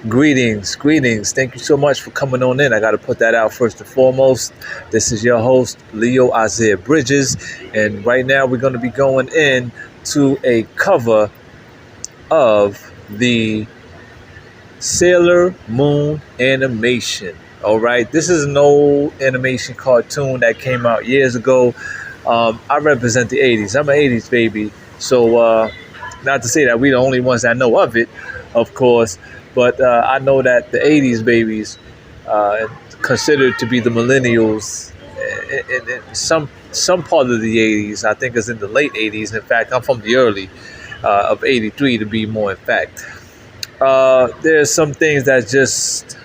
Greetings. Thank you so much for coming on in. I got to put that out first and foremost. This is your host, Leo Isaiah Bridges. And right now we're going to be going in to a cover of the Sailor Moon animation. All right. This is an old animation cartoon that came out years ago. I represent the 80s. I'm an 80s baby. So, not to say that we're the only ones that know of it, of course. But I know that the 80s babies, considered to be the millennials, in some part of the 80s, I think it's in the late 80s. In fact, I'm from the early of 83 to be more in fact. There's some things that just,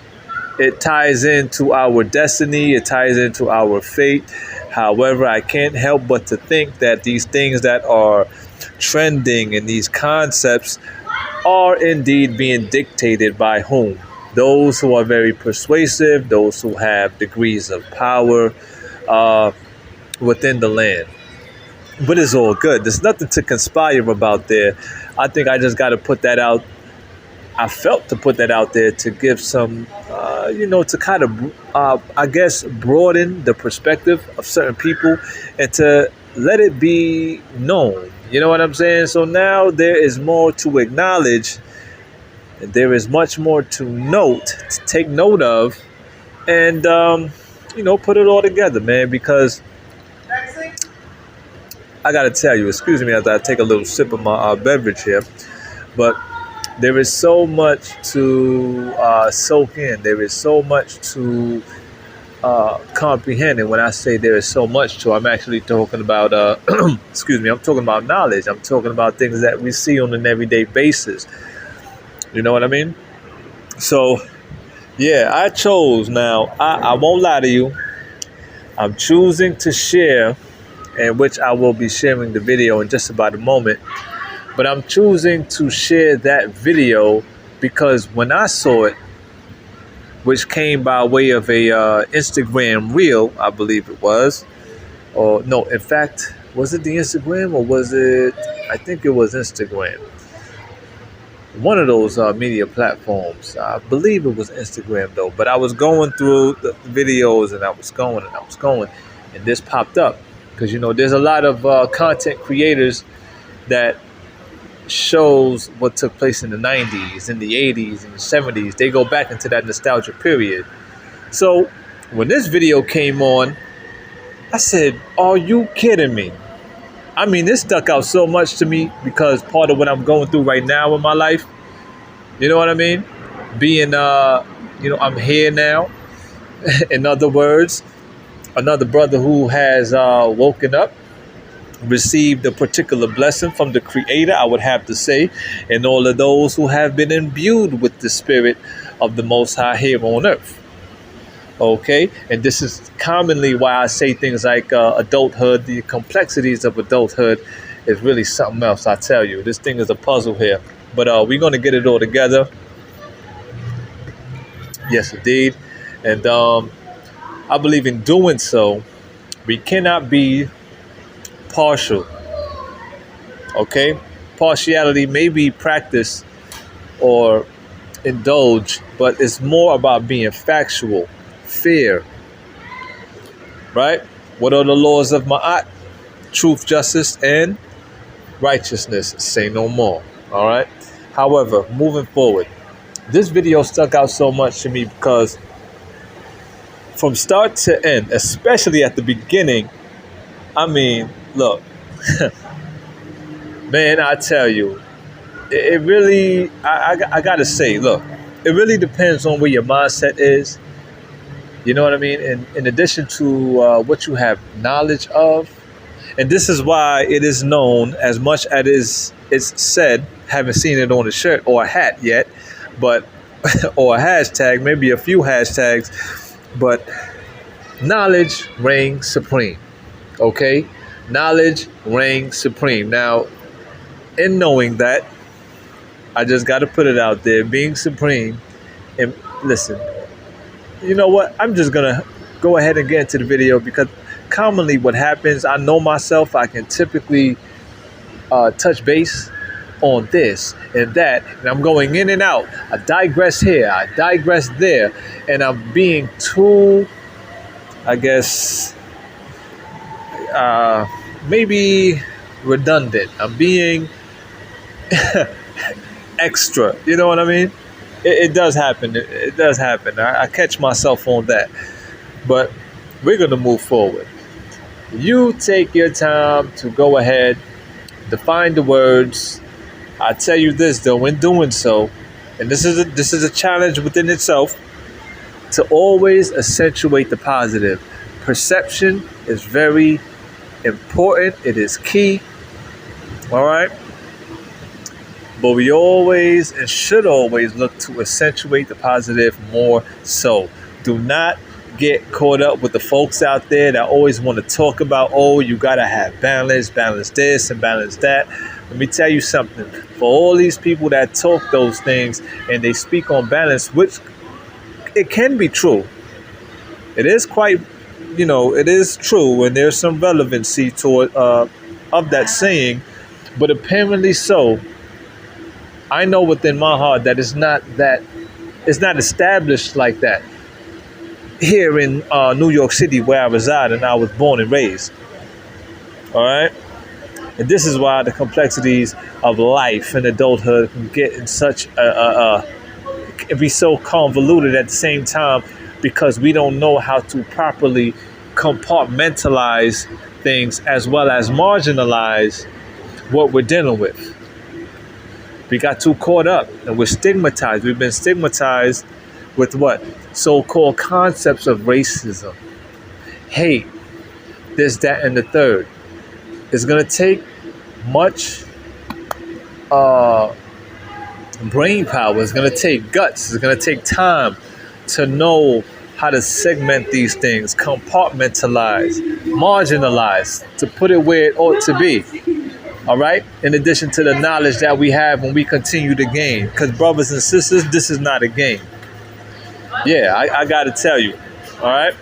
it ties into our destiny, it ties into our fate. However, I can't help but to think that these things that are trending and these concepts are indeed being dictated by whom? Those who are very persuasive, those who have degrees of power within the land. But it's all good. There's nothing to conspire about there. I think I just got to put that out. I felt to put that out there to give some, to kind of, I guess, broaden the perspective of certain people and to let it be known. You know what I'm saying? So now there is more to acknowledge. There is much more to note, to take note of, and, put it all together, man, because I got to tell you, excuse me as I take a little sip of my beverage here, but there is so much to soak in. There is so much to comprehend. And when I say there is so much to, I'm actually talking about, I'm talking about knowledge. I'm talking about things that we see on an everyday basis. You know what I mean? So, yeah, I chose now. I won't lie to you. I'm choosing to share, in which I will be sharing the video in just about a moment. But I'm choosing to share that video because when I saw it, which came by way of a Instagram reel, I believe it was. Or no, in fact, was it the Instagram or was it? I think it was Instagram. One of those media platforms. I believe it was Instagram though. But I was going through the videos and I was going, and this popped up because there's a lot of content creators that shows what took place in the 90s, in the 80s, and the 70s. They go back into that nostalgia period. So when this video came on, I said, are you kidding me? I mean, this stuck out so much to me because part of what I'm going through right now in my life, you know what I mean? Being, I'm here now. In other words, another brother who has woken up, received a particular blessing from the Creator, I would have to say, and all of those who have been imbued with the spirit of the Most High here on earth. Okay, and this is commonly why I say things like adulthood. The complexities of adulthood is really something else. I tell you, this thing is a puzzle here, but we're going to get it all together. Yes, indeed, and I believe in doing so. We cannot be partial. Okay, partiality may be practiced or indulged, but it's more about being factual, fair. Right? What are the laws of Ma'at? Truth, justice, and righteousness. Say no more. All right. However, moving forward, this video stuck out so much to me because from start to end, especially at the beginning, I mean, look, man, I tell you, it really, I got to say, look, it really depends on where your mindset is. You know what I mean? And in addition to what you have knowledge of, and this is why it is known as much as it's said, haven't seen it on a shirt or a hat yet, but, or a hashtag, maybe a few hashtags, but knowledge reigns supreme. Okay? Knowledge reigns supreme. Now, in knowing that, I just got to put it out there, being supreme. And listen, you know what? I'm just going to go ahead and get into the video because commonly what happens, I know myself, I can typically touch base on this and that, and I'm going in and out. I digress here, I digress there, and I'm being too, I guess, maybe redundant. I'm being extra. You know what I mean? It does happen. It does happen. I catch myself on that. But we're going to move forward. You take your time to go ahead, define the words. I tell you this, though, in doing so, and this is a challenge within itself, to always accentuate the positive. Perception is very important. It is key. All right? But we always and should always look to accentuate the positive more so. Do not get caught up with the folks out there that always want to talk about, oh, you got to have balance this and balance that. Let me tell you something. For all these people that talk those things and they speak on balance, which it can be true. It is quite, it is true, and there's some relevancy to it of that saying. But apparently so, I know within my heart that it's not established like that here in New York City, where I reside and I was born and raised. All right. And this is why the complexities of life and adulthood can get in such can be so convoluted at the same time, because we don't know how to properly compartmentalize things as well as marginalize what we're dealing with. We got too caught up and we're stigmatized. We've been stigmatized with what? So-called concepts of racism, hate, this, that, and the third. It's going to take much brain power. It's going to take guts. It's going to take time to know how to segment these things, compartmentalize, marginalize, to put it where it ought to be. All right. In addition to the knowledge that we have when we continue the game, because brothers and sisters, this is not a game. Yeah, I got to tell you. All right.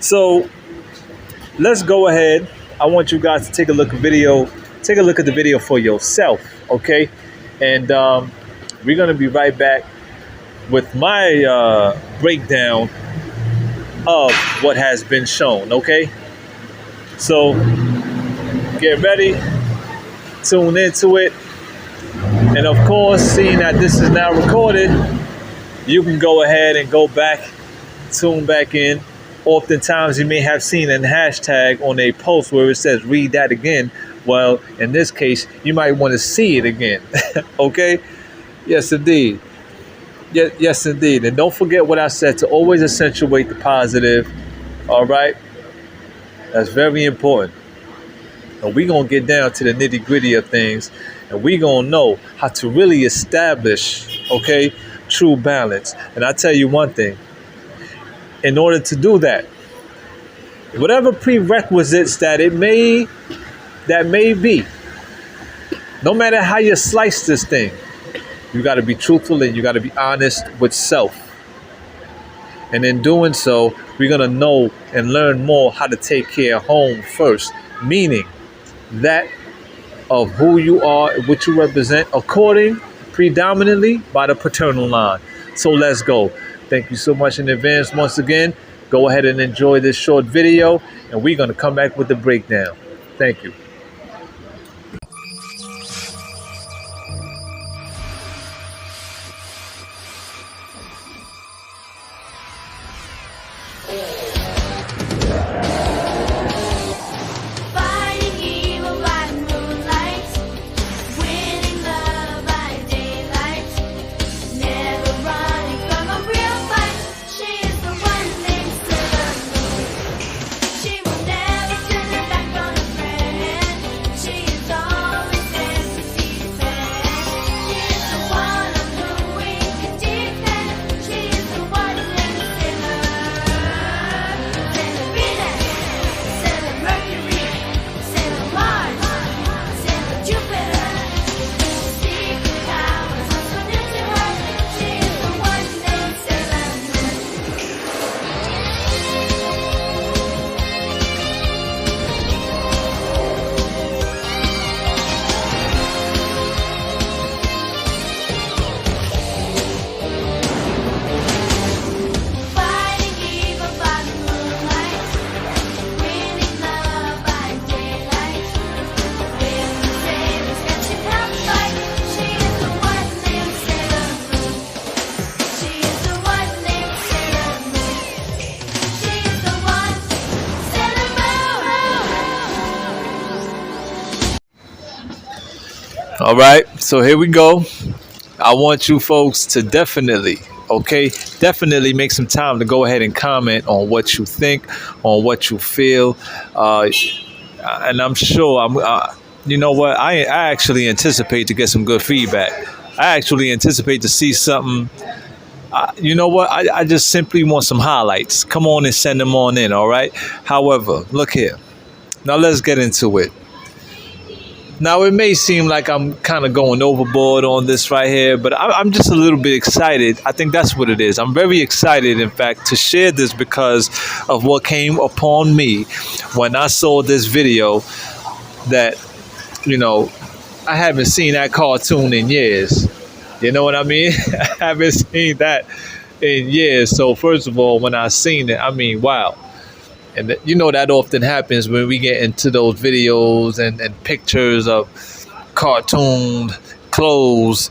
So let's go ahead. I want you guys to take a look at the video for yourself. OK, and we're going to be right back with my breakdown of what has been shown. OK, so get ready. Tune into it. And of course, seeing that this is now recorded, you can go ahead and go back, tune back in. Oftentimes you may have seen a hashtag on a post where it says read that again. Well, in this case, you might want to see it again. Okay? Yes, indeed. Yes, indeed. And don't forget what I said, to always accentuate the positive. All right? That's very important. And we're going to get down to the nitty gritty of things, and we're going to know how to really establish, okay, true balance. And I tell you one thing, in order to do that, whatever prerequisites that may be, no matter how you slice this thing, you got to be truthful and you got to be honest with self. And in doing so, we're going to know and learn more how to take care of home first, meaning that of who you are, what you represent, according predominantly by the paternal line. So let's go. Thank you so much in advance. Once again, go ahead and enjoy this short video, and we're going to come back with the breakdown. Thank you. She will never turn her back on a friend. All right, so here we go. I want you folks to definitely make some time to go ahead and comment on what you think, on what you feel, uh, and I'm sure you know what, I actually anticipate to get some good feedback. I actually anticipate to see something. You know what? I just simply want some highlights. Come on and send them on in, all right? However, look here. Now let's get into it. Now, it may seem like I'm kind of going overboard on this right here, but I'm just a little bit excited. I think that's what it is. I'm very excited, in fact, to share this because of what came upon me when I saw this video that, you know, I haven't seen that cartoon in years. You know what I mean? I haven't seen that in years. So, first of all, when I seen it, I mean, wow. And you know that often happens when we get into those videos and pictures of cartoon clothes,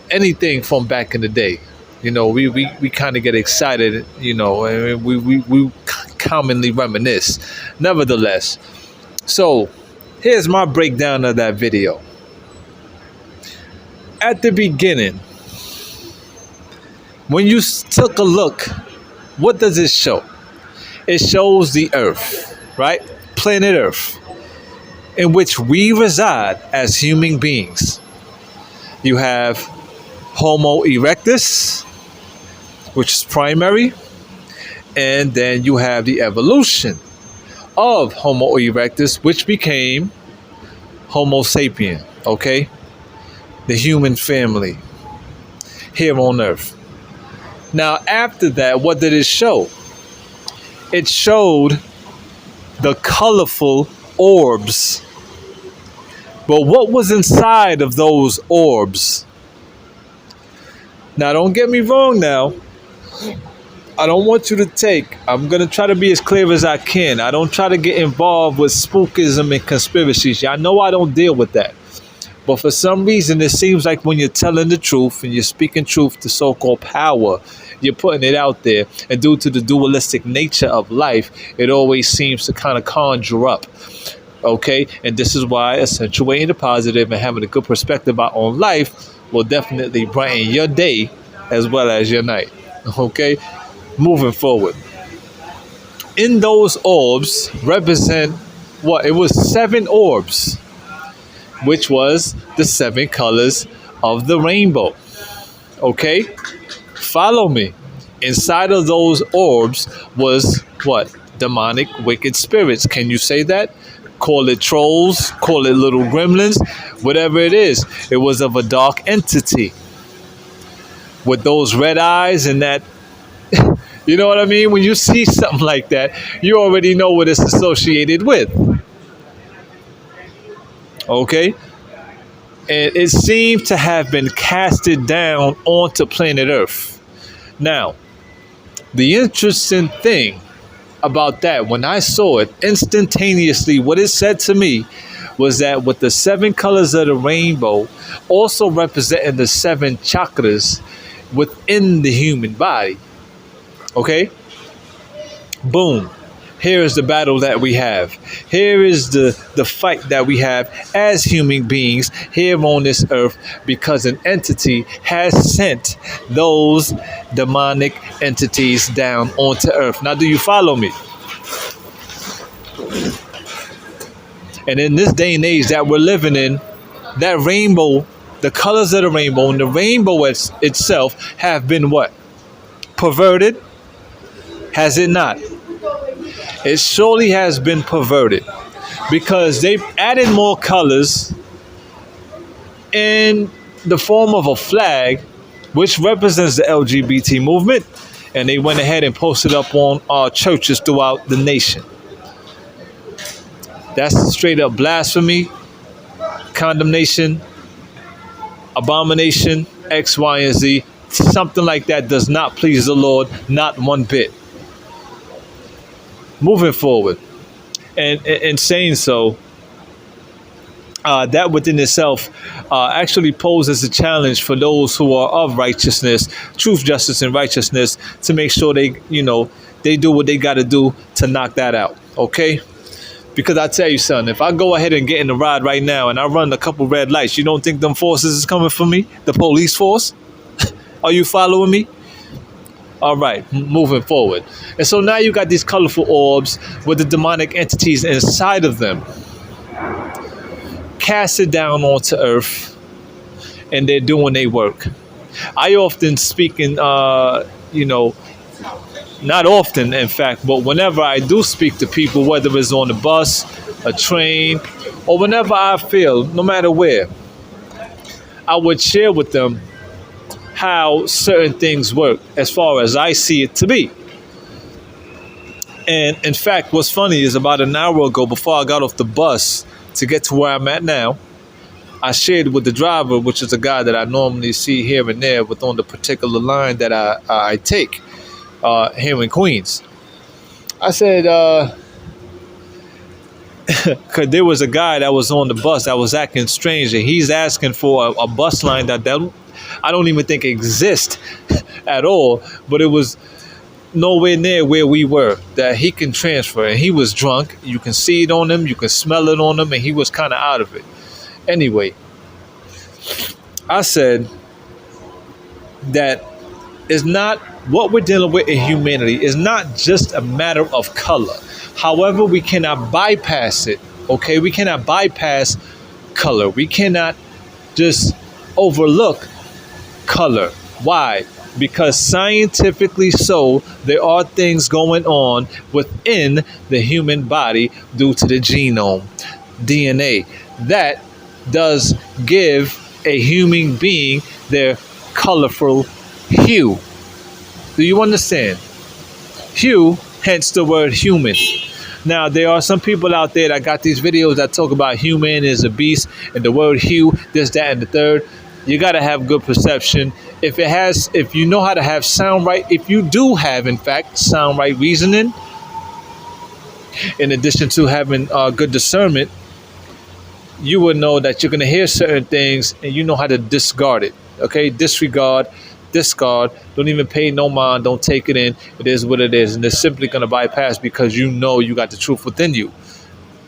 anything from back in the day. You know, we kind of get excited, you know, and we commonly reminisce. Nevertheless, so here's my breakdown of that video. At the beginning, when you took a look, what does it show? It shows the Earth, right? Planet Earth, in which we reside as human beings. You have Homo erectus, which is primary, and then you have the evolution of Homo erectus, which became Homo sapien, okay? The human family here on Earth. Now, after that, what did it show? It showed the colorful orbs. But what was inside of those orbs? Now, don't get me wrong now. I don't want you to I'm going to try to be as clear as I can. I don't try to get involved with spookism and conspiracies. Y'all know I don't deal with that. But for some reason, it seems like when you're telling the truth and you're speaking truth to so-called power, you're putting it out there. And due to the dualistic nature of life, it always seems to kind of conjure up. Okay? And this is why accentuating the positive and having a good perspective on life will definitely brighten your day as well as your night. Okay? Moving forward. In those orbs represent what? It was 7 orbs, which was the 7 colors of the rainbow. Okay? Follow me. Inside of those orbs was what? Demonic, wicked spirits. Can you say that? Call it trolls, call it little gremlins, whatever it is. It was of a dark entity with those red eyes and that, you know what I mean? When you see something like that, you already know what it's associated with. Okay? And it seemed to have been casted down onto planet Earth. Now, the interesting thing about that, when I saw it instantaneously, what it said to me was that with the 7 colors of the rainbow also representing the 7 chakras within the human body. Okay? Boom. Here is the battle that we have. Here is the fight that we have as human beings here on this earth because an entity has sent those demonic entities down onto earth. Now, do you follow me? And in this day and age that we're living in, that rainbow, the colors of the rainbow and the rainbow itself have been what? Perverted? Has it not? It surely has been perverted because they've added more colors in the form of a flag, which represents the LGBT movement, and they went ahead and posted up on our churches throughout the nation. That's straight up blasphemy, condemnation, abomination, X, Y, and Z. Something like that does not please the Lord, not one bit. Moving forward, and saying so, that within itself actually poses a challenge for those who are of righteousness, truth, justice, and righteousness to make sure they do what they got to do to knock that out. Okay? Because I tell you, son, if I go ahead and get in the ride right now and I run a couple red lights, you don't think them forces is coming for me? The police force? Are you following me? All right, moving forward. And so now you got these colorful orbs with the demonic entities inside of them, casted down onto earth, and they're doing their work. I often speak in, not often, in fact, but whenever I do speak to people, whether it's on the bus, a train, or whenever I feel, no matter where, I would share with them how certain things work as far as I see it to be. And in fact, what's funny is about an hour ago, before I got off the bus to get to where I'm at now, I shared with the driver, which is a guy that I normally see here and there with on the particular line that I take here in Queens. I said, because there was a guy that was on the bus that was acting strange, and he's asking for a bus line that I don't even think exists at all, but it was nowhere near where we were that he can transfer. And he was drunk. You can see it on him. You can smell it on him. And he was kind of out of it. Anyway, I said that it's not what we're dealing with in humanity is not just a matter of color. However, we cannot bypass it. Okay, we cannot bypass color. We cannot just overlook color. Why? Because scientifically so, there are things going on within the human body due to the genome, DNA, that does give a human being their colorful hue. Do you understand? Hue, hence the word human. Now, there are some people out there that got these videos that talk about human is a beast and the word hue, this, that, and the third. You got to have good perception. If you know how to have sound right, if you do have, in fact, sound right reasoning, in addition to having good discernment, you will know that you're going to hear certain things and you know how to discard it. Okay? Disregard, discard, don't even pay no mind, don't take it in. It is what it is. And it's simply going to bypass because you know you got the truth within you.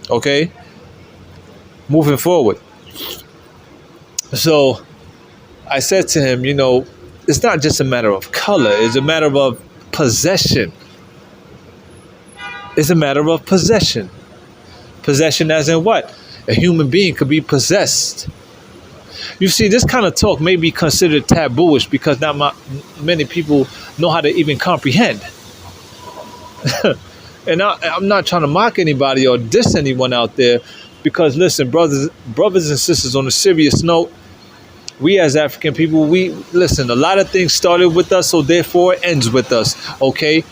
Okay? Moving forward. So I said to him, it's not just a matter of color. It's a matter of possession. It's a matter of possession. Possession as in what? A human being could be possessed. You see, this kind of talk may be considered tabooish because not many people know how to even comprehend. And I'm not trying to mock anybody or diss anyone out there because, listen, brothers and sisters, on a serious note, we as African people, listen, a lot of things started with us, so therefore it ends with us, okay?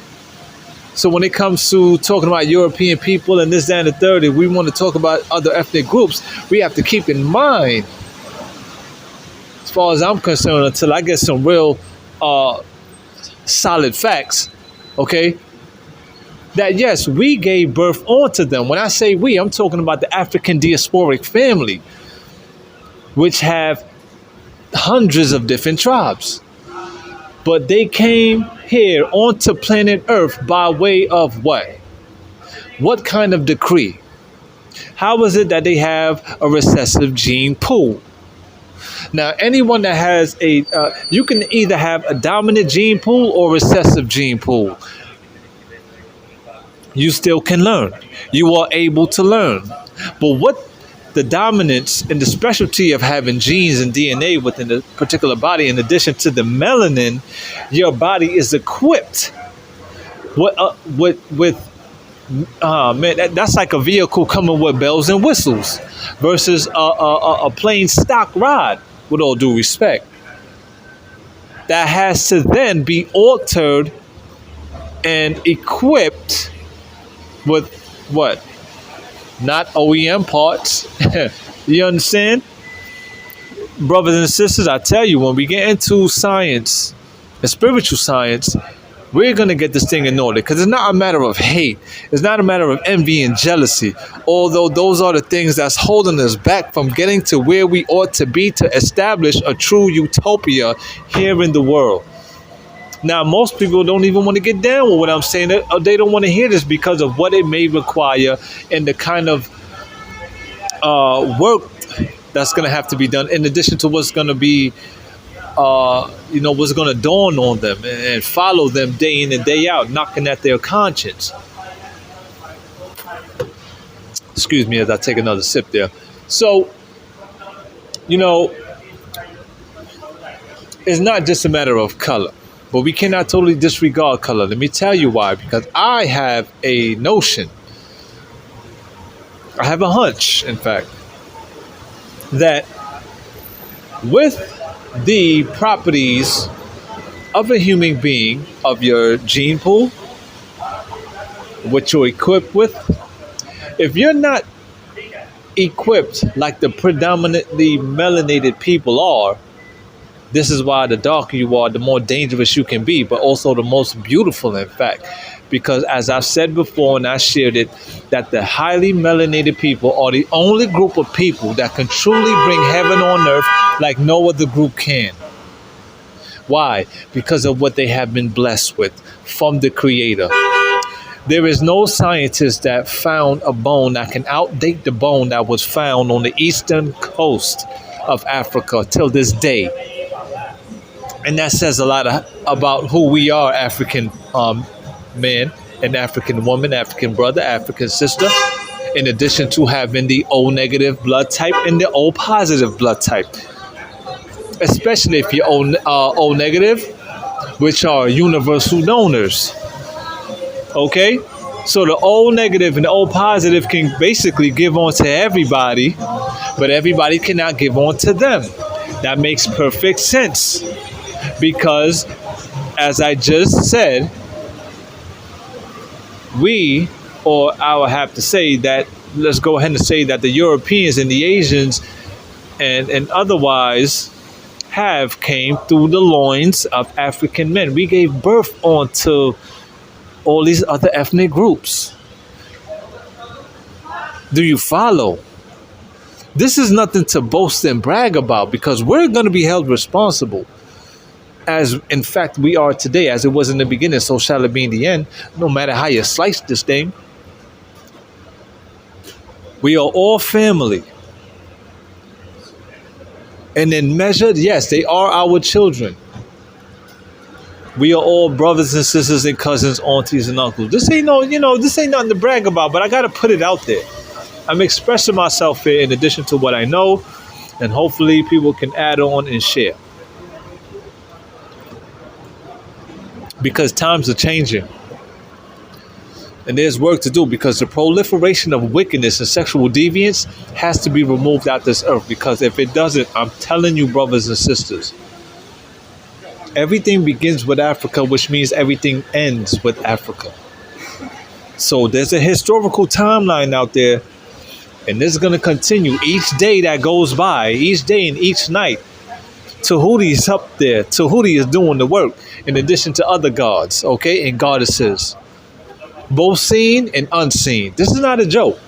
So when it comes to talking about European people and this, that, and the third, if we want to talk about other ethnic groups, we have to keep in mind, as far as I'm concerned, until I get some real solid facts, okay, that yes, we gave birth onto them. When I say we, I'm talking about the African diasporic family, which have hundreds of different tribes. But they came here onto planet Earth by way of what? What kind of decree? How is it that they have a recessive gene pool? Now, anyone that has you can either have a dominant gene pool or recessive gene pool. You still can learn. You are able to learn. But what the dominance and the specialty of having genes and DNA within a particular body, in addition to the melanin, your body is equipped that's like a vehicle coming with bells and whistles versus a plain stock rod, with all due respect. That has to then be altered and equipped with what? Not OEM parts. You understand? Brothers and sisters, I tell you, when we get into science and spiritual science, we're going to get this thing in order, because it's not a matter of hate. It's not a matter of envy and jealousy, although those are the things that's holding us back from getting to where we ought to be to establish a true utopia here in the world. Now, most people don't even want to get down with what I'm saying. They don't want to hear this because of what it may require and the kind of work that's going to have to be done, in addition to what's going to be, what's going to dawn on them and follow them day in and day out, knocking at their conscience. Excuse me as I take another sip there. So, it's not just a matter of color, but we cannot totally disregard color. Let me tell you why. Because I have a notion, I have a hunch, in fact, that with the properties of a human being, of your gene pool, what you're equipped with, if you're not equipped like the predominantly melanated people are, this is why the darker you are, the more dangerous you can be, but also the most beautiful, in fact. Because as I've said before, and I shared it, that the highly melanated people are the only group of people that can truly bring heaven on earth like no other group can. Why? Because of what they have been blessed with from the Creator. There is no scientist that found a bone that can outdate the bone that was found on the eastern coast of Africa till this day. And that says a lot about who we are, African man and African woman, African brother, African sister, in addition to having the O negative blood type and the O positive blood type. Especially if you're O negative, which are universal donors. Okay? So the O negative and the O positive can basically give on to everybody, but everybody cannot give on to them. That makes perfect sense. Because, as I just said, I would have to say that, let's go ahead and say that the Europeans and the Asians and otherwise have came through the loins of African men. We gave birth onto all these other ethnic groups. Do you follow? This is nothing to boast and brag about, because we're going to be held responsible. As in fact we are today, as it was in the beginning, so shall it be in the end. No matter how you slice this thing, we are all family. And in measure, yes, they are our children. We are all brothers and sisters and cousins, aunties and uncles. This ain't nothing to brag about, but I gotta put it out there. I'm expressing myself here in addition to what I know, and hopefully people can add on and share. Because times are changing. And there's work to do, because the proliferation of wickedness and sexual deviance has to be removed out this earth. Because if it doesn't, I'm telling you, brothers and sisters, everything begins with Africa, which means everything ends with Africa. So there's a historical timeline out there, and this is going to continue each day that goes by, each day and each night. Tahuti is up there. Tahuti is doing the work, in addition to other gods, okay, and goddesses, both seen and unseen. This is not a joke.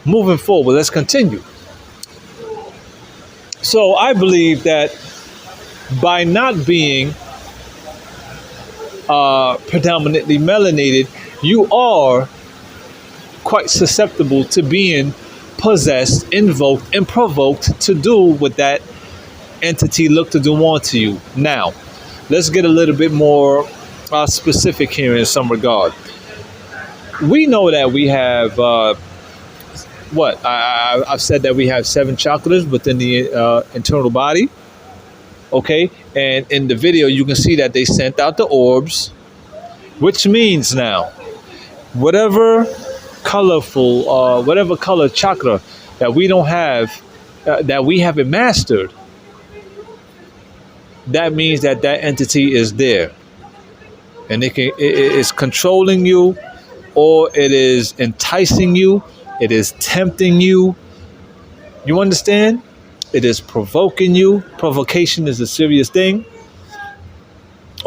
Moving forward, let's continue. So I believe that by not being predominantly melanated, you are quite susceptible to being possessed, invoked, and provoked to do what that entity look to do onto you. Now, let's get a little bit more specific here in some regard. We know that we have I've said that we have 7 chakras within the internal body. Okay, and in the video you can see that they sent out the orbs, which means now whatever color chakra that we don't have, that we haven't mastered, that means that entity is there, and it is controlling you, or it is enticing you, it is tempting you. You understand? It is provoking you. Provocation is a serious thing.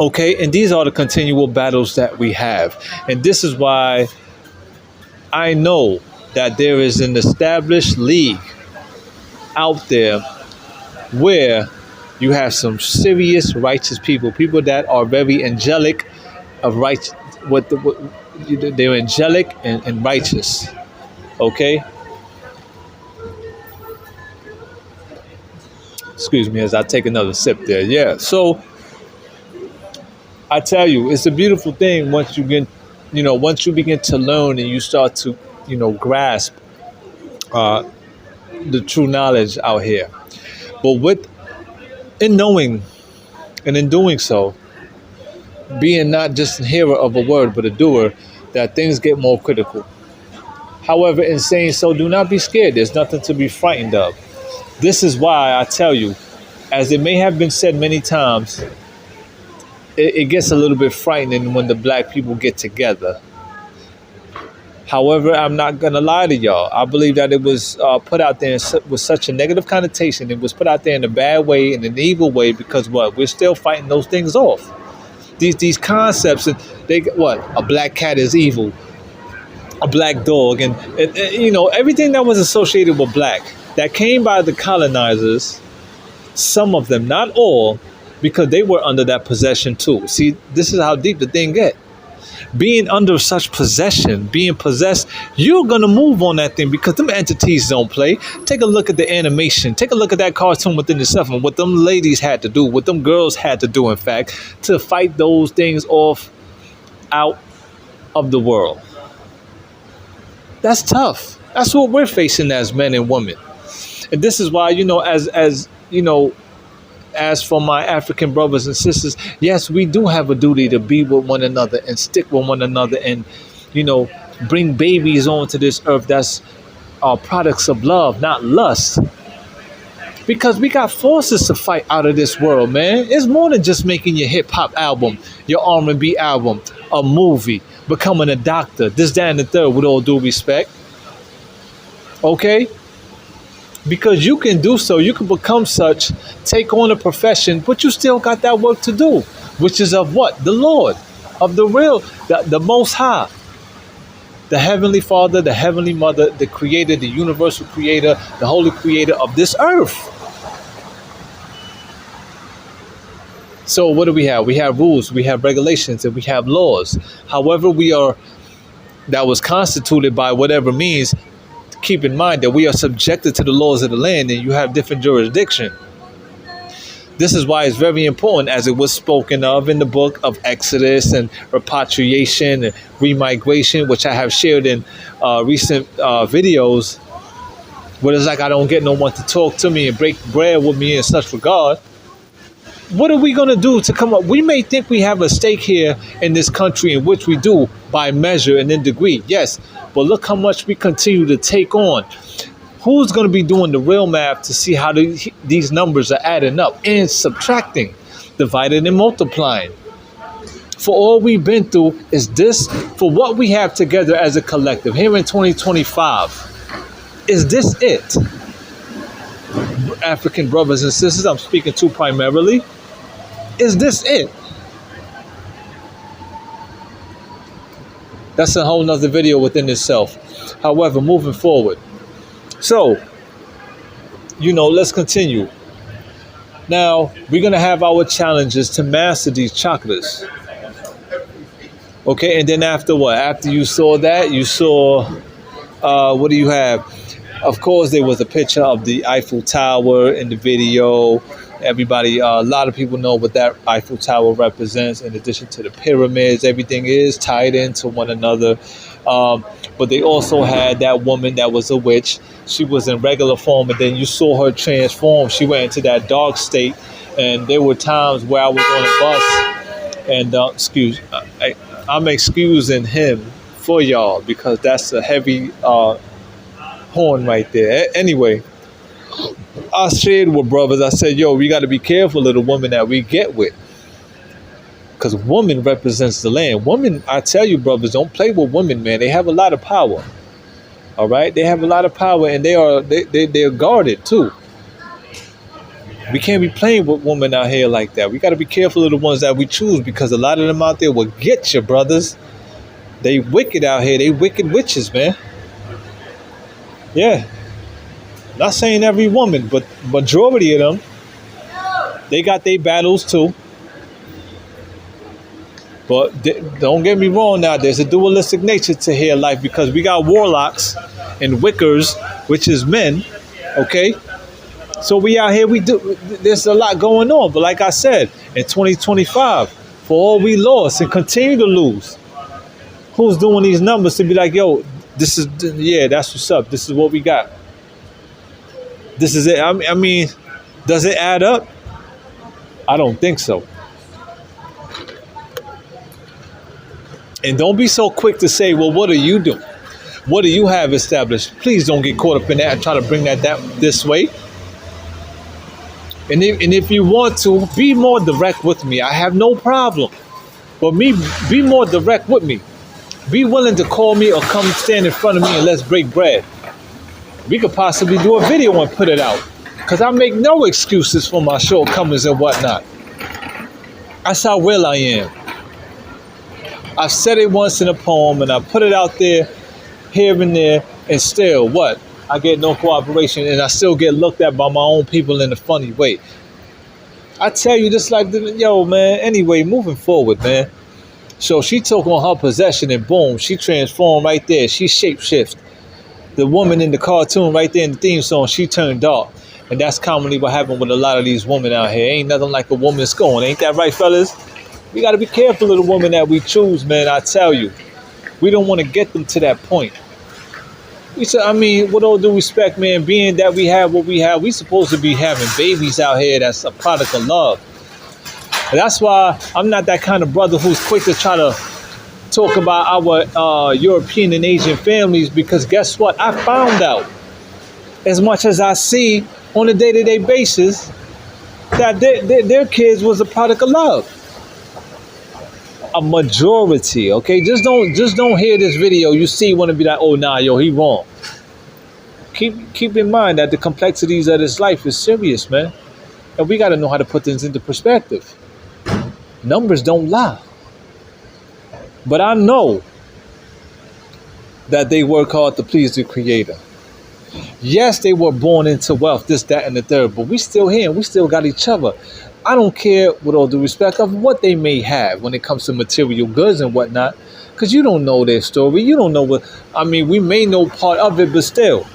Okay, and these are the continual battles that we have. And this is why I know that there is an established league out there where You have some serious righteous people that are very angelic, of right. They're angelic and righteous. Okay. Excuse me as I take another sip there. Yeah. So I tell you, it's a beautiful thing once you begin to learn and you start to, grasp uh, the true knowledge out here. But in knowing and in doing so, being not just a hearer of a word, but a doer, that things get more critical. However, in saying so, do not be scared. There's nothing to be frightened of. This is why I tell you, as it may have been said many times, it gets a little bit frightening when the black people get together. However, I'm not going to lie to y'all. I believe that it was put out there with such a negative connotation. It was put out there in a bad way, in an evil way, because we're still fighting those things off. These concepts, and a black cat is evil, a black dog, and everything that was associated with black, that came by the colonizers, some of them, not all, because they were under that possession too. See, this is how deep the thing get. Being under such possession, being possessed, you're going to move on that thing because them entities don't play. Take a look at the animation. Take a look at that cartoon within itself and what them ladies had to do, what them girls had to do, in fact, to fight those things off out of the world. That's tough. That's what we're facing as men and women. And this is why, as for my African brothers and sisters, yes, we do have a duty to be with one another and stick with one another and, bring babies onto this earth that's products of love, not lust. Because we got forces to fight out of this world, man. It's more than just making your hip hop album, your R&B album, a movie, becoming a doctor, this, that, and the third, with all due respect. Okay? Because you can do so, you can become such, take on a profession, but you still got that work to do, which is of what? The Lord, of the real, the Most High, the Heavenly Father, the Heavenly Mother, the Creator, the Universal Creator, the Holy Creator of this earth. So what do we have? We have rules, we have regulations, and we have laws. However, that was constituted by whatever means. Keep in mind that we are subjected to the laws of the land and you have different jurisdiction. This is why it's very important, as it was spoken of in the book of Exodus and repatriation and remigration, which I have shared in recent videos, where it's like I don't get no one to talk to me and break bread with me in such regard. What are we going to do to come up? We may think we have a stake here in this country, in which we do by measure and in degree. Yes, but look how much we continue to take on. Who's going to be doing the real math to see how these numbers are adding up and subtracting, dividing and multiplying? For all we've been through is this, for what we have together as a collective here in 2025. Is this it? African brothers and sisters, I'm speaking to primarily. Is this it? That's a whole nother video within itself. However, moving forward. So, let's continue. Now, we're going to have our challenges to master these chakras. Okay, and then after what? After you saw that, you saw, what do you have? Of course, there was a picture of the Eiffel Tower in the video. Everybody, a lot of people know what that Eiffel Tower represents. In addition to the pyramids, everything is tied into one another. But they also had that woman that was a witch. She was in regular form, and then you saw her transform. She went into that dark state. And there were times where I was on a bus, and I'm excusing him for y'all because that's a heavy horn right there. Anyway, I shared with brothers, I said, we got to be careful of the woman that we get with. Because woman represents the land. Women, I tell you, brothers, don't play with women, man. They have a lot of power. All right? They have a lot of power, and they're guarded, too. We can't be playing with women out here like that. We got to be careful of the ones that we choose, because a lot of them out there will get you, brothers. They wicked out here. They wicked witches, man. Yeah. Not saying every woman, but majority of them. They got their battles too. But don't get me wrong now, there's a dualistic nature to here life because we got warlocks and wickers, which is men, okay? So we out here, there's a lot going on. But like I said, in 2025, for all we lost and continue to lose, who's doing these numbers to be like, yo, this is, yeah, that's what's up. This is what we got. This is it. I mean, does it add up? I don't think so. And don't be so quick to say, well, what are you doing? What do you have established? Please don't get caught up in that and try to bring that this way. And if you want to, be more direct with me. I have no problem. But be more direct with me. Be willing to call me or come stand in front of me and let's break bread. We could possibly do a video and put it out. Because I make no excuses for my shortcomings and whatnot. That's how real I am. I've said it once in a poem and I put it out there, here and there, and still, what? I get no cooperation and I still get looked at by my own people in a funny way. I tell you this like, yo, man, anyway, moving forward, man. So she took on her possession and boom, she transformed right there. She shapeshift. The woman in the cartoon right there in the theme song, she turned dark. And that's commonly what happened with a lot of these women out here. Ain't nothing like a woman scorn. Ain't that right, fellas? We got to be careful of the women that we choose, man. I tell you. We don't want to get them to that point. I mean, with all due respect, man, being that we have what we have, we supposed to be having babies out here that's a product of love. And that's why I'm not that kind of brother who's quick to try to talk about our European and Asian families, because guess what? I found out, as much as I see on a day-to-day basis, that their kids was a product of love. A majority, okay? Just don't hear this video. You see, want to be like, oh nah, yo, he wrong. Keep in mind that the complexities of this life is serious, man, and we got to know how to put things into perspective. Numbers don't lie, but I know that they work hard to please the Creator. Yes, they were born into wealth, this, that, and the third, but we still here and we still got each other. I don't care, with all due respect, of what they may have when it comes to material goods and whatnot, because you don't know their story. You don't know we may know part of it, but still,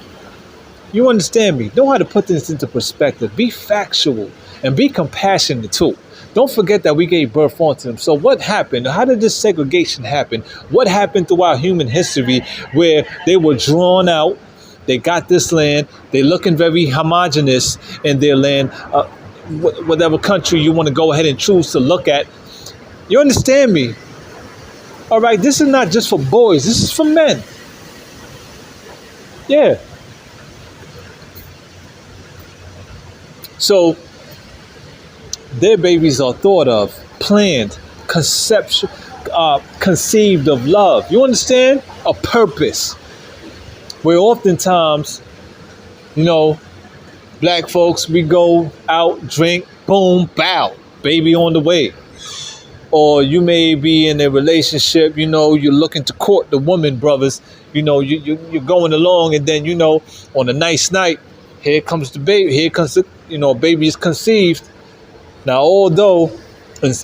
you understand me. Know how to put this into perspective. Be factual and be compassionate too. Don't forget that we gave birth onto them. So what happened? How did this segregation happen? What happened throughout human history where they were drawn out? They got this land. They're looking very homogenous in their land. Whatever country you want to go ahead and choose to look at. You understand me? All right, this is not just for boys. This is for men. Yeah. So their babies are thought of, planned, conceived of love. You understand? A purpose. Where oftentimes, black folks, we go out, drink, boom, bow, baby on the way. Or you may be in a relationship, you're looking to court the woman, brothers. You're going along, and then, on a nice night, here comes the baby. Here comes the, baby is conceived. Now, although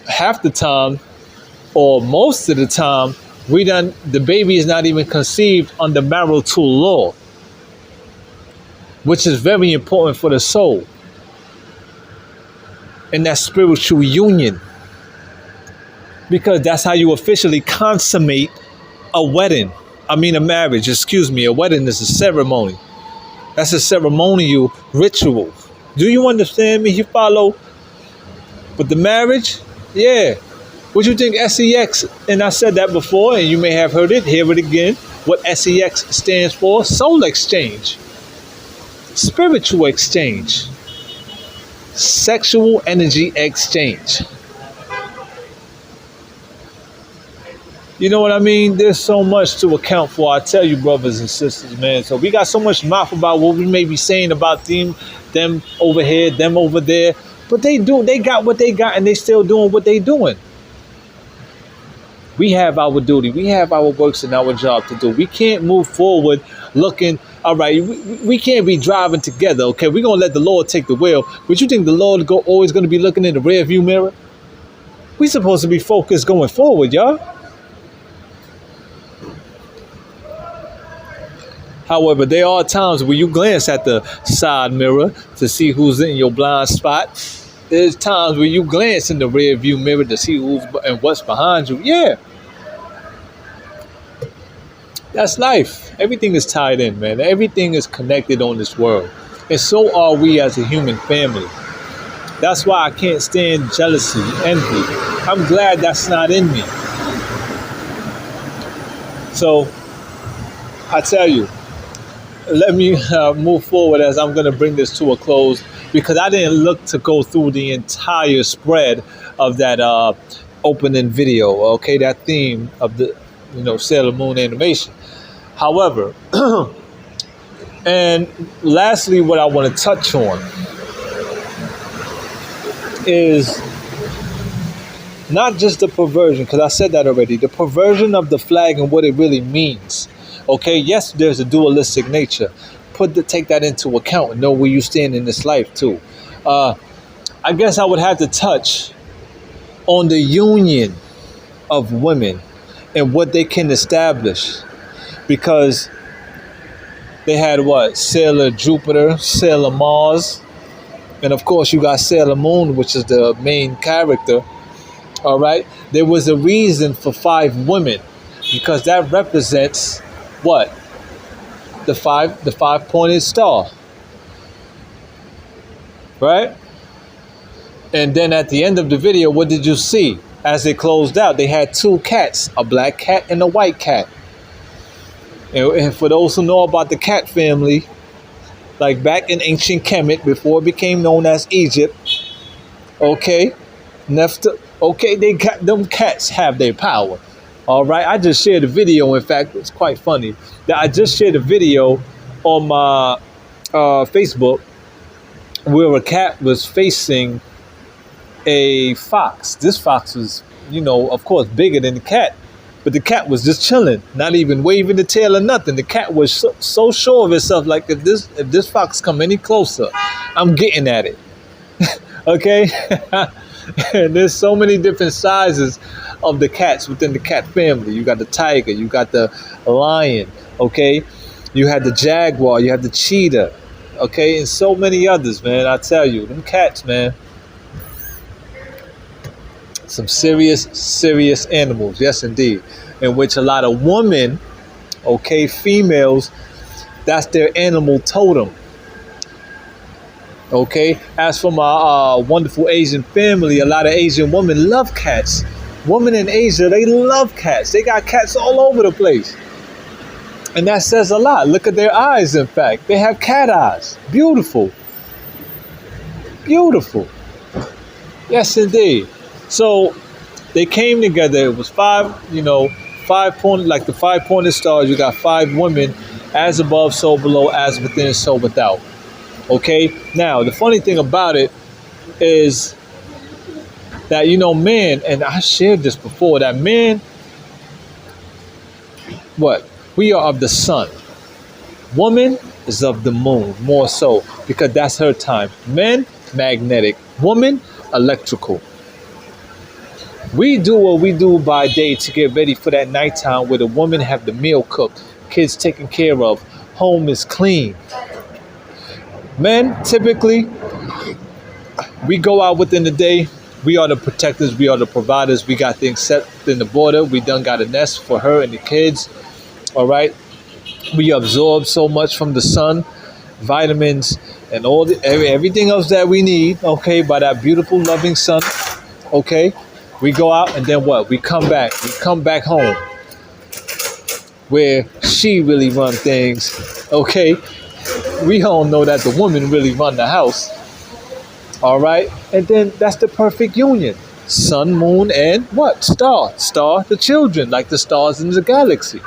half the time, or most of the time, the baby is not even conceived under marital law, which is very important for the soul and that spiritual union, because that's how you officially consummate a marriage. A wedding is a ceremony. That's a ceremonial ritual. Do you understand me? You follow? But the marriage, yeah. What you think SEX, and I said that before, and you may have heard it, hear it again. What SEX stands for? Soul exchange. Spiritual exchange. Sexual energy exchange. You know what I mean? There's so much to account for. I tell you, brothers and sisters, man. So we got so much mouth about what we may be saying about them over here, them over there. But they got what they got, and they still doing what they doing. We have our duty. We have our works and our job to do. We can't move forward looking All right, we can't be driving together, okay? We're going to let the Lord take the wheel. But you think the Lord always going to be looking in the rear view mirror? We supposed to be focused going forward, y'all. However, there are times where you glance at the side mirror to see who's in your blind spot. There's times where you glance in the rear view mirror to see who's and what's behind you. Yeah. That's life. Everything is tied in, man. Everything is connected on this world. And so are we as a human family. That's why I can't stand jealousy, envy. I'm glad that's not in me. So, I tell you, let me move forward as I'm going to bring this to a close, because I didn't look to go through the entire spread of that opening video, okay, that theme of the Sailor Moon animation. However, and lastly, what I want to touch on is not just the perversion, because I said that already, the perversion of the flag and what it really means. Okay, yes, there's a dualistic nature. Take that into account and know where you stand in this life too. I guess I would have to touch on the union of women and what they can establish, because they had Sailor Jupiter, Sailor Mars, and of course you got Sailor Moon, which is the main character. All right, there was a reason for 5 women, because that represents what? The five-pointed star. Right? And then at the end of the video, what did you see? As they closed out, they had 2 cats, a black cat and a white cat. And for those who know about the cat family, like back in ancient Kemet, before it became known as Egypt, okay, they got them cats have their power. All right, I just shared a video. In fact, it's quite funny that I just shared a video on my Facebook where a cat was facing a fox. This fox was, of course, bigger than the cat, but the cat was just chilling, not even waving the tail or nothing. The cat was so sure of itself, like if this fox come any closer, I'm getting at it. Okay. And there's so many different sizes of the cats within the cat family. You got the tiger, you got the lion, okay? You had the jaguar, you had the cheetah, okay? And so many others, man. I tell you, them cats, man. Some serious animals, yes indeed. In which a lot of women, okay, females, that's their animal totem. Okay, as for my wonderful Asian family, a lot of Asian women love cats. Women in Asia, they love cats. They got cats all over the place. And that says a lot. Look at their eyes, in fact. They have cat eyes. Beautiful. Beautiful. Yes, indeed. So they came together. It was 5, 5-pointed, like the 5-pointed stars. You got 5 women, as above, so below, as within, so without. Okay, now the funny thing about it is that, men, and I shared this before, that men, we are of the sun. Woman is of the moon, more so, because that's her time. Men, magnetic. Woman, electrical. We do what we do by day to get ready for that nighttime where the women have the meal cooked, kids taken care of, home is clean. Men, typically, we go out within the day. We are the protectors. We are the providers. We got things set in the border. We done got a nest for her and the kids. All right. We absorb so much from the sun, vitamins, and everything else that we need. Okay, by that beautiful, loving sun. Okay. We go out and then what? We come back. We come back home where she really run things. Okay. We all know that the woman really run the house. All right. And then that's the perfect union. Sun, moon, and what? Star, the children, like the stars in the galaxies.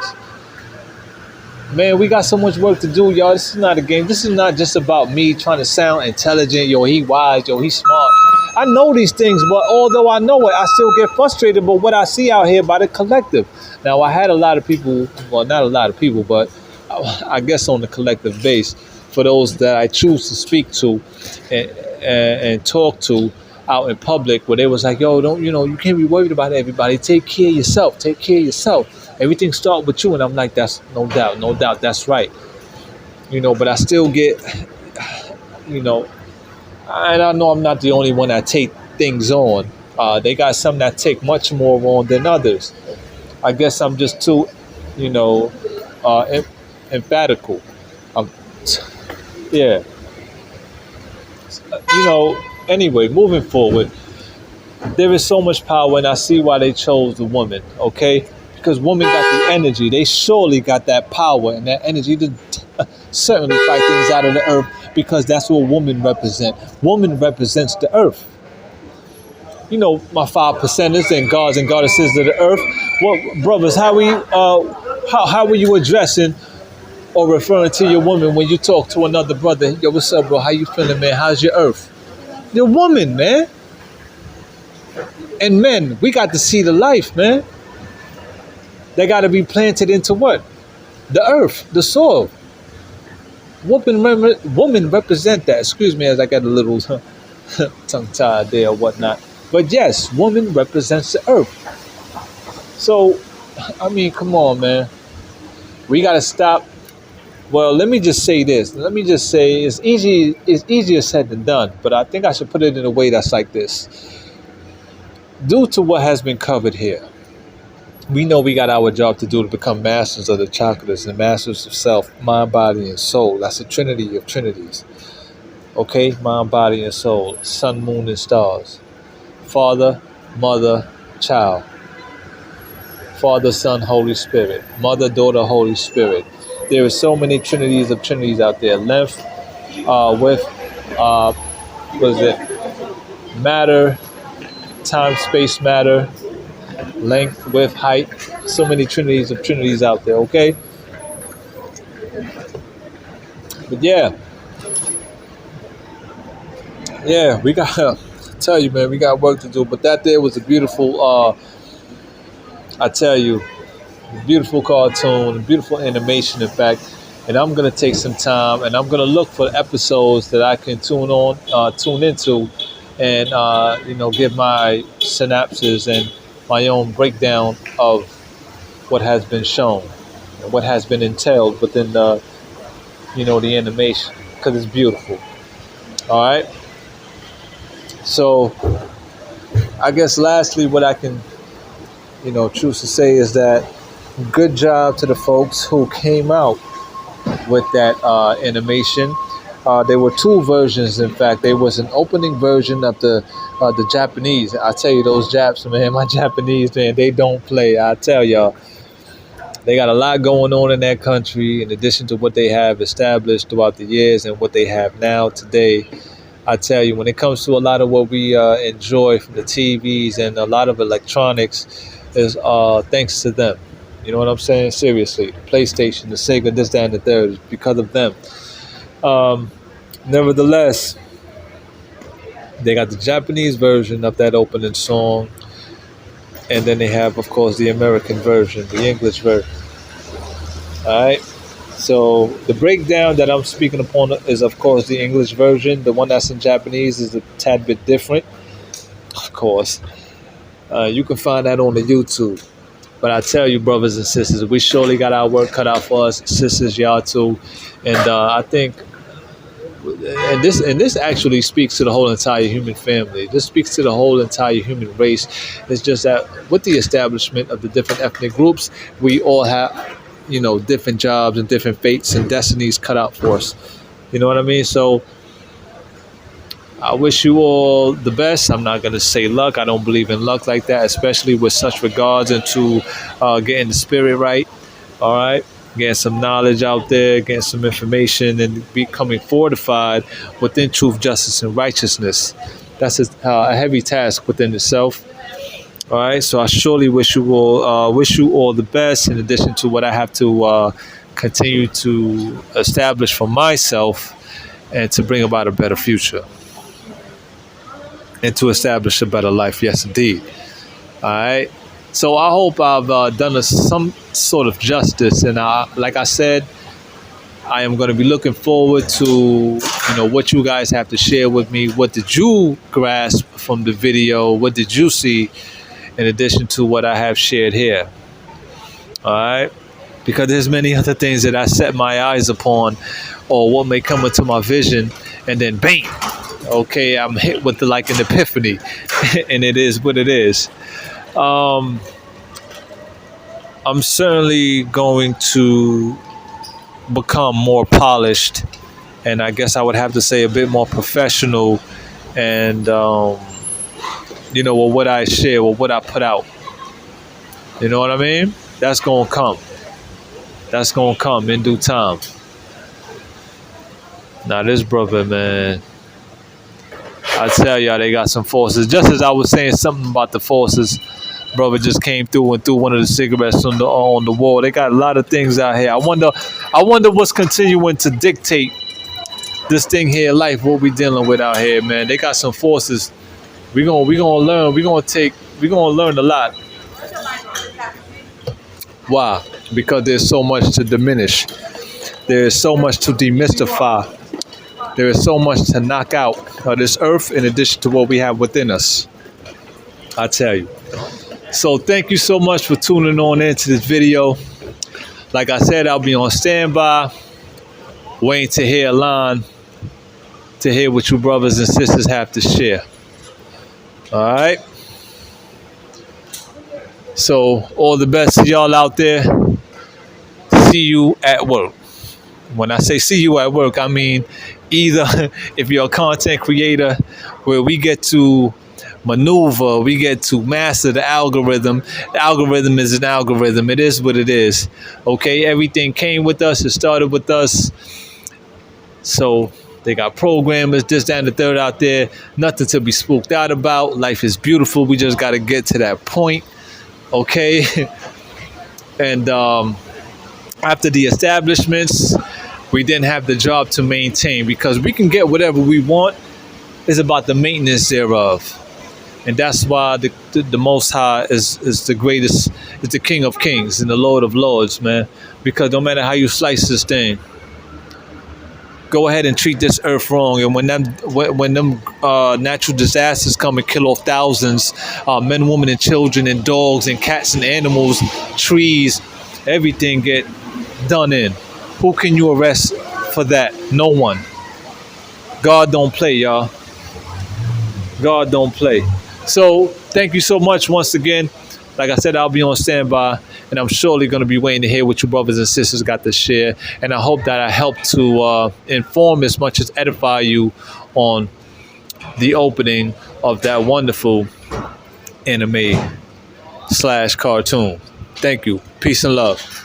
Man, we got so much work to do, y'all. This is not a game. This is not just about me trying to sound intelligent. Yo, he wise. Yo, he smart. I know these things, but although I know it, I still get frustrated by what I see out here by the collective. Now, I had a lot of people, well, not a lot of people, but I guess on the collective base, for those that I choose to speak to and, and talk to out in public, where they was like, yo, don't, you can't be worried about everybody. Take care of yourself. Take care of yourself. Everything start with you. And I'm like, that's no doubt, that's right. But I still get, you know, and I know I'm not the only one that take things on. They got some that take much more on than others. I guess I'm just too, you know, emphatical. Um, yeah. Anyway, moving forward, there is so much power, and I see why they chose the woman, okay? Because women got the energy. They surely got that power and that energy to certainly fight things out of the earth, because that's what woman represent. Woman represents the earth. My 5%ers and gods and goddesses of the earth. Well, brothers, how were you addressing or referring to your woman when you talk to another brother? Yo, what's up, bro? How you feeling, man? How's your earth? Your woman, man. And men, we got to see the life, man. They got to be planted into what? The earth, the soil. Woman represent that. Excuse me as I got a little tongue-tied there or whatnot. But yes, woman represents the earth. So, I mean, come on, man. We got to stop. Well, let me just say this. Let me just say it's easier said than done. But I think I should put it in a way that's like this. Due to what has been covered here, we know we got our job to do to become masters of the chakras and masters of self, mind, body, and soul. That's the trinity of trinities. Okay? Mind, body, and soul. Sun, moon, and stars. Father, mother, child. Father, Son, Holy Spirit. Mother, daughter, Holy Spirit. There are so many trinities of trinities out there. Length, width, what is it? Matter, time, space, matter, length, width, height. So many trinities of trinities out there, okay? But yeah, we got, tell you, man, we got work to do. But that there was a beautiful, I tell you, beautiful cartoon, beautiful animation, in fact. And I'm gonna take some time, and I'm gonna look for episodes that I can tune into, and give my synapses and my own breakdown of what has been shown and what has been entailed within the animation, because it's beautiful. All right. So I guess lastly, what I can choose to say is that good job to the folks who came out with that animation. There were two versions, in fact. There was an opening version of the Japanese. I tell you, those Japs, man, my Japanese, man, they don't play. I tell y'all, they got a lot going on in that country, in addition to what they have established throughout the years and what they have now today. I tell you, when it comes to a lot of what we enjoy from the TVs and a lot of electronics, is thanks to them. You know what I'm saying? Seriously, the PlayStation, the Sega, this, that, and the third, is because of them. Nevertheless, they got the Japanese version of that opening song, and then they have, of course, the American version, the English version. All right. So the breakdown that I'm speaking upon is, of course, the English version. The one that's in Japanese is a tad bit different, of course. You can find that on the YouTube. But I tell you, brothers and sisters, we surely got our work cut out for us. Sisters, y'all too. And I think, and this actually speaks to the whole entire human family. This speaks to the whole entire human race. It's just that with the establishment of the different ethnic groups, we all have, different jobs and different fates and destinies cut out for us. You know what I mean? So I wish you all the best. I'm not going to say luck. I don't believe in luck like that, especially with such regards into getting the spirit right. All right. Getting some knowledge out there, getting some information, and becoming fortified within truth, justice, and righteousness. That's a heavy task within itself. All right. So I surely wish you all the best, in addition to what I have to continue to establish for myself and to bring about a better future. And to establish a better life. Yes, indeed. All right. So I hope I've done some sort of justice. And like I said, I am going to be looking forward to, what you guys have to share with me. What did you grasp from the video? What did you see in addition to what I have shared here? All right. Because there's many other things that I set my eyes upon, or what may come into my vision, and then bam, okay, I'm hit with an epiphany, and it is what it is. I'm certainly going to become more polished, and I guess I would have to say a bit more professional, and with what I share, with what I put out. You know what I mean? That's gonna come. That's gonna come in due time. Now this brother, man, I tell y'all, they got some forces. Just as I was saying something about the forces, brother just came through and threw one of the cigarettes on the wall. They got a lot of things out here. I wonder what's continuing to dictate this thing here, life, what we dealing with out here, man. They got some forces. We gonna learn. We gonna learn a lot. Why? Because there's so much to diminish. There is so much to demystify. There is so much to knock out of this earth in addition to what we have within us. I tell you. So thank you so much for tuning on into this video. Like I said, I'll be on standby, waiting to hear a line, to hear what you brothers and sisters have to share. All right. So all the best to y'all out there. See you at work. When I say see you at work, I mean either if you're a content creator, where we get to maneuver, we get to master the algorithm. The algorithm is an algorithm. It is what it is. Okay, everything came with us. It started with us. So they got programmers, this, that, and the third out there. Nothing to be spooked out about. Life is beautiful. We just got to get to that point. Okay. And after the establishments, we didn't have the job to maintain, because we can get whatever we want. It's about the maintenance thereof. And that's why the Most High is the greatest, is the King of Kings and the Lord of Lords, man. Because no matter how you slice this thing, go ahead and treat this earth wrong. And when them natural disasters come and kill off thousands, men, women, and children, and dogs, and cats, and animals, trees, everything get done in. Who can you arrest for that? No one. God don't play, y'all. God don't play. So thank you so much once again. Like I said, I'll be on standby, and I'm surely going to be waiting to hear what you brothers and sisters got to share. And I hope that I helped to inform as much as edify you on the opening of that wonderful anime / cartoon. Thank you. Peace and love.